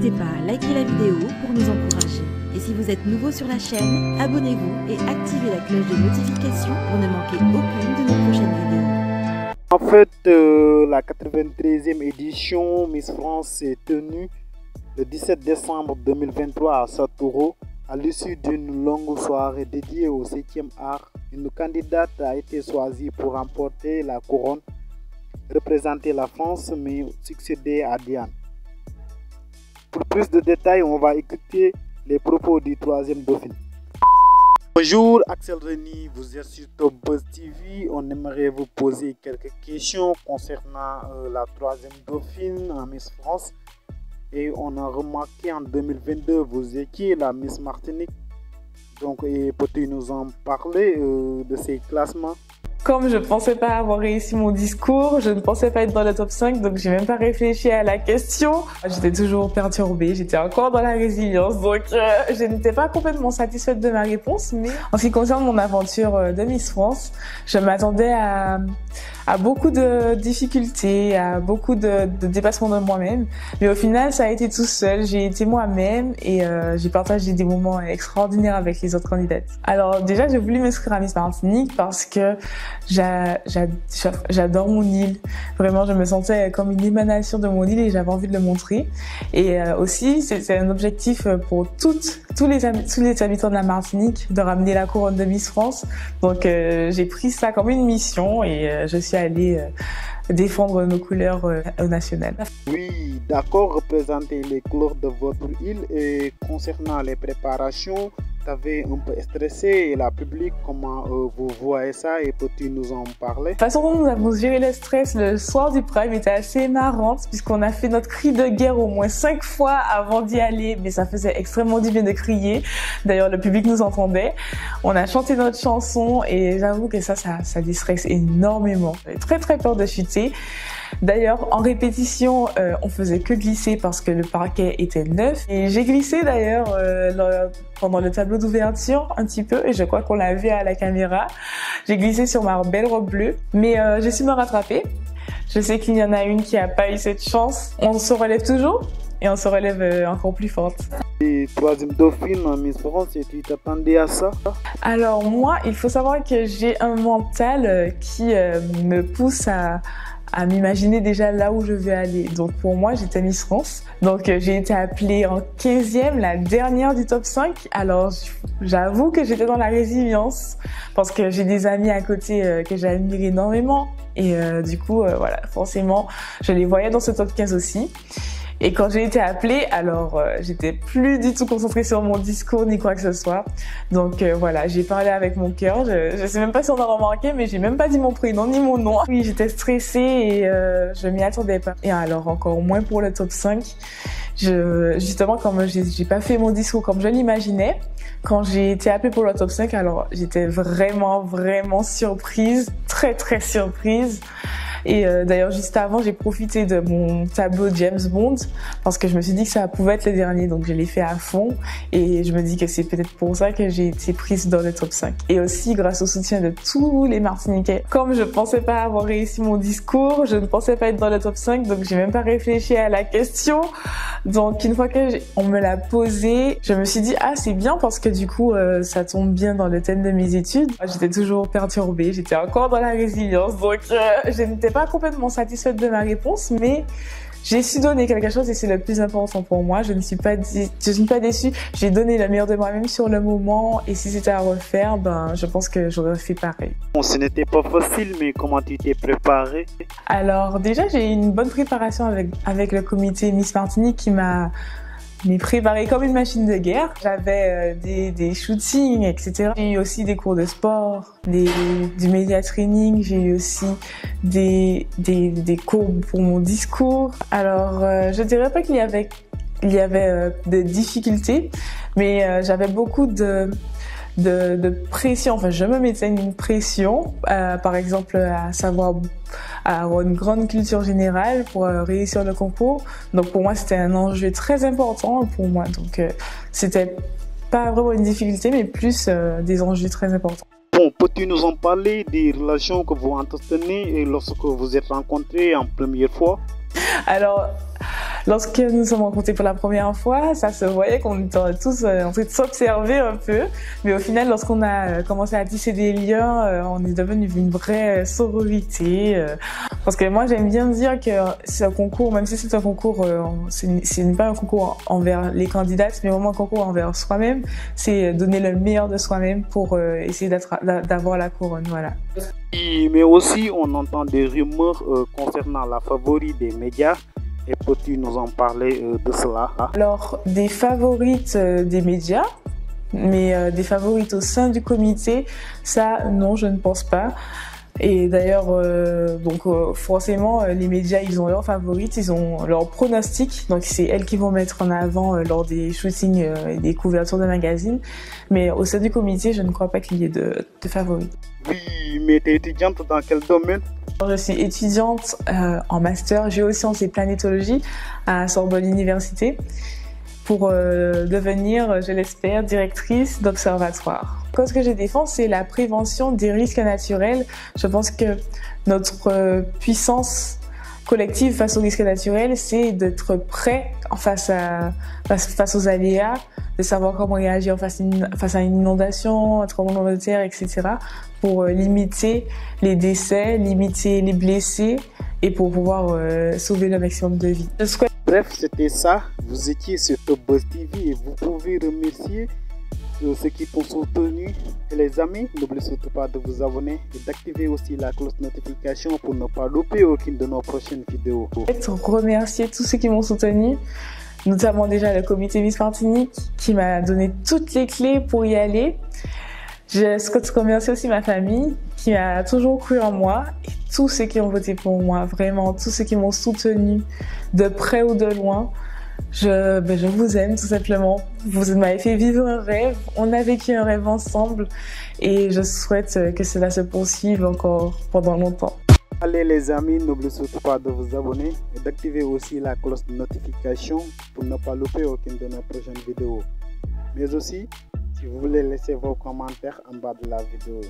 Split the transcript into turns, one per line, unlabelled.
N'hésitez pas à liker la vidéo pour nous encourager. Et si vous êtes nouveau sur la chaîne, abonnez-vous et activez la cloche de notification pour ne manquer aucune de nos prochaines vidéos.
En fait, la 93e édition Miss France s'est tenue le 17 décembre 2023 à Satouro. À l'issue d'une longue soirée dédiée au 7e art, une candidate a été choisie pour remporter la couronne, représenter la France, mais succéder à Diane. Pour plus de détails, on va écouter les propos du 3e Dauphine. Bonjour, Axel Reni, vous êtes sur Top Buzz TV. On aimerait vous poser quelques questions concernant la 3e Dauphine en Miss France. Et on a remarqué en 2022, vous étiez la Miss Martinique. Donc, peux-tu nous en parler de ces classements?
Comme je ne pensais pas avoir réussi mon discours, je ne pensais pas être dans le top 5, donc j'ai même pas réfléchi à la question. J'étais toujours perturbée, j'étais encore dans la résilience, donc je n'étais pas complètement satisfaite de ma réponse. Mais en ce qui concerne mon aventure de Miss France, je m'attendais à beaucoup de difficultés, à beaucoup de dépassement de moi-même. Mais au final, ça a été tout seul. J'ai été moi-même et j'ai partagé des moments extraordinaires avec les autres candidates. Alors déjà, j'ai voulu m'inscrire à Miss Martinique parce que j'adore mon île. Vraiment, je me sentais comme une émanation de mon île et j'avais envie de le montrer. Et aussi, c'est un objectif pour tous les habitants de la Martinique de ramener la couronne de Miss France. Donc, j'ai pris ça comme une mission et je suis allée défendre nos couleurs nationales.
Oui, d'accord, représenter les couleurs de votre île. Et concernant les préparations, tu avais un peu stressé et la public, comment vous voyez ça et peux-tu nous en parler?
La façon dont nous avons géré le stress le soir du Prime était assez marrante puisqu'on a fait notre cri de guerre au moins 5 fois avant d'y aller, mais ça faisait extrêmement du bien de crier. D'ailleurs, le public nous entendait. On a chanté notre chanson et j'avoue que ça déstresse énormément. J'avais très peur de chuter. D'ailleurs, en répétition, on faisait que glisser parce que le parquet était neuf. Et j'ai glissé d'ailleurs pendant le tableau d'ouverture un petit peu et je crois qu'on l'a vu à la caméra. J'ai glissé sur ma belle robe bleue, mais j'ai su me rattraper. Je sais qu'il y en a une qui n'a pas eu cette chance. On se relève toujours et on se relève encore plus forte.
Et 3e Dauphine en Miss France, et tu t'attendais à ça?
Alors moi, il faut savoir que j'ai un mental qui me pousse à m'imaginer déjà là où je vais aller. Donc pour moi, j'étais Miss France. Donc j'ai été appelée en 15e, la dernière du top 5. Alors j'avoue que j'étais dans la résilience parce que j'ai des amis à côté que j'admire énormément. Et du coup, voilà, forcément, je les voyais dans ce top 15 aussi. Et quand j'ai été appelée, alors j'étais plus du tout concentrée sur mon discours ni quoi que ce soit. Donc voilà, j'ai parlé avec mon cœur. Je sais même pas si on a remarqué, mais j'ai même pas dit mon prénom ni mon nom. Oui, j'étais stressée et je m'y attendais pas. Et alors encore moins pour le top 5. Justement, comme j'ai pas fait mon discours comme je l'imaginais, quand j'ai été appelée pour le top 5, alors j'étais vraiment surprise, très surprise. Et d'ailleurs, juste avant, j'ai profité de mon tableau James Bond parce que je me suis dit que ça pouvait être le dernier, donc je l'ai fait à fond. Et je me dis que c'est peut-être pour ça que j'ai été prise dans le top 5. Et aussi grâce au soutien de tous les Martiniquais. Comme je pensais pas avoir réussi mon discours, je ne pensais pas être dans le top 5, donc j'ai même pas réfléchi à la question. Donc une fois qu'on me l'a posée, je me suis dit ah c'est bien parce que du coup ça tombe bien dans le thème de mes études. J'étais toujours perturbée, j'étais encore dans la résilience, donc je n'étais pas complètement satisfaite de ma réponse, mais j'ai su donner quelque chose et c'est le plus important pour moi. Je ne suis pas déçue. J'ai donné le meilleur de moi-même sur le moment et si c'était à refaire, ben je pense que j'aurais fait pareil.
Bon, ce n'était pas facile, mais comment tu t'es préparée?
Alors déjà, j'ai eu une bonne préparation avec le comité Miss Martinique qui m'a préparée comme une machine de guerre. J'avais des shootings, etc. J'ai eu aussi des cours de sport, du media training. J'ai eu aussi des cours pour mon discours. Alors, je dirais pas qu'il y avait des difficultés, mais j'avais beaucoup de pression. Enfin, je me mettais une pression, par exemple, à avoir une grande culture générale pour réussir le concours. Donc, pour moi, c'était un enjeu très important pour moi. Donc, c'était pas vraiment une difficulté, mais plus des enjeux très importants.
Bon, peux-tu nous en parler des relations que vous entretenez lorsque vous êtes rencontrés en première fois?
Alors, Lorsque nous nous sommes rencontrés pour la première fois, ça se voyait qu'on était tous en train de s'observer un peu. Mais au final, lorsqu'on a commencé à tisser des liens, on est devenu une vraie sororité. Parce que moi, j'aime bien dire que c'est un concours, même si c'est un concours, c'est pas un concours envers les candidates, mais vraiment un concours envers soi-même. C'est donner le meilleur de soi-même pour essayer d'avoir la couronne, voilà.
Mais aussi, on entend des rumeurs concernant la favorite des médias. Et peux-tu nous en parler de cela?
Alors, des favorites des médias, mais des favorites au sein du comité, ça, non, je ne pense pas. Et d'ailleurs, forcément, les médias, ils ont leurs favorites, ils ont leurs pronostics, donc c'est elles qui vont mettre en avant lors des shootings et des couvertures de magazines. Mais au sein du comité, je ne crois pas qu'il y ait de favorites.
Oui, mais tu es étudiante dans quel domaine?
Je suis étudiante en master géosciences et planétologie à Sorbonne Université pour devenir, je l'espère, directrice d'observatoire. La cause que je défends, c'est la prévention des risques naturels. Je pense que notre puissance collective face aux risques naturels, c'est d'être prêt face aux aléas, de savoir comment réagir face à une inondation, un tremblement de terre, etc. pour limiter les décès, limiter les blessés et pour pouvoir sauver le maximum de vies.
Bref, c'était ça. Vous étiez sur Top Buzz TV et vous pouvez remercier ceux qui t'ont soutenu. Et les amis, n'oubliez surtout pas de vous abonner et d'activer aussi la cloche notification pour ne pas louper aucune de nos prochaines vidéos.
Remercier tous ceux qui m'ont soutenu, notamment déjà le comité Miss Martinique qui m'a donné toutes les clés pour y aller. Je souhaite remercier aussi ma famille qui a toujours cru en moi et tous ceux qui ont voté pour moi, vraiment tous ceux qui m'ont soutenu de près ou de loin. Je vous aime tout simplement. Vous m'avez fait vivre un rêve, on a vécu un rêve ensemble et je souhaite que cela se poursuive encore pendant longtemps.
Allez les amis, n'oubliez surtout pas de vous abonner et d'activer aussi la cloche de notification pour ne pas louper aucune de nos prochaines vidéos. Mais aussi, si vous voulez laisser vos commentaires en bas de la vidéo.